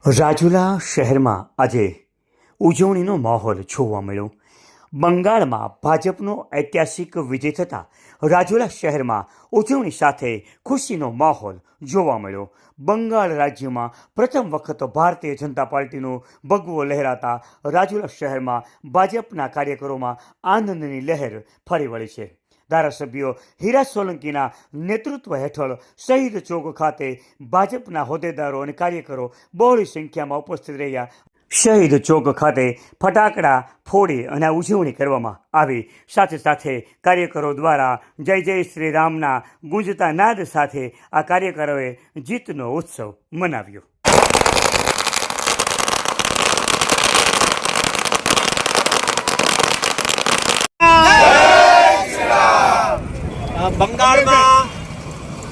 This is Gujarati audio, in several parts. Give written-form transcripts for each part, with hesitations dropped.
રાજુલા શહેરમાં આજે ઉજવણીનો માહોલ જોવા મળ્યો. બંગાળમાં ભાજપનો ઐતિહાસિક વિજય થતાં રાજુલા શહેરમાં ઉજવણી સાથે ખુશીનો માહોલ જોવા મળ્યો. બંગાળ રાજ્યમાં પ્રથમ વખત ભારતીય જનતા પાર્ટીનો ભગવો લહેરાતા રાજુલા શહેરમાં ભાજપના કાર્યકરોમાં આનંદની લહેર ફરી વળી છે. ધારાસભ્યો હીરા સોલંકીના નેતૃત્વ હેઠળ શહીદ ચોક ખાતે ભાજપના હોદ્દેદારો અને કાર્યકરો બહોળી સંખ્યામાં ઉપસ્થિત રહ્યા. શહીદ ચોક ખાતે ફટાકડા ફોડી અને ઉજવણી કરવામાં આવી. સાથે સાથે કાર્યકરો દ્વારા જય જય શ્રી રામના ગુંજતા નાદ સાથે આ કાર્યકરોએ જીતનો ઉત્સવ મનાવ્યો. બંગાળમાં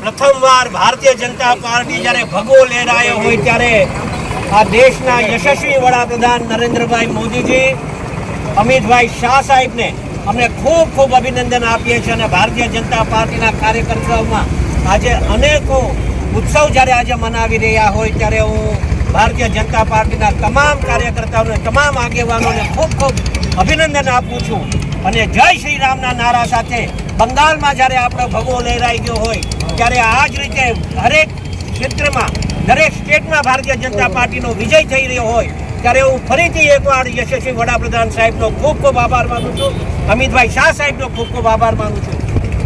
પ્રથમવાર ભારતીય જનતા પાર્ટી જ્યારે ભગવો લહેરાયો હોય ત્યારે આ દેશના યશસ્વી વડાપ્રધાન નરેન્દ્રભાઈ મોદીજી, અમિતભાઈ શાહ સાહેબને અમને ખૂબ ખૂબ અભિનંદન આપીએ છીએ. અને ભારતીય જનતા પાર્ટીના કાર્યકર્તાઓમાં આજે અનેકો ઉત્સવ જ્યારે આજે મનાવી રહ્યા હોય ત્યારે હું ભારતીય જનતા પાર્ટીના તમામ કાર્યકર્તાઓને, તમામ આગેવાનોને ખૂબ ખૂબ અભિનંદન આપું છું. અને જય શ્રી રામના નારા સાથે બંગાળમાં જ્યારે આપણો ભગવો લહેરાઈ ગયો હોય ત્યારે આ જ રીતે દરેક ક્ષેત્રમાં, દરેક સ્ટેટમાં ભારતીય જનતા પાર્ટીનો વિજય થઈ રહ્યો હોય ત્યારે હું ફરીથી એકવાર યશસ્વી વડાપ્રધાન સાહેબનો ખૂબ ખૂબ આભાર માનું છું. અમિતભાઈ શાહ સાહેબનો ખૂબ ખૂબ આભાર માનું છું.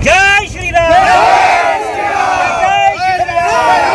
જય શ્રી રામ. જય શ્રી રામ.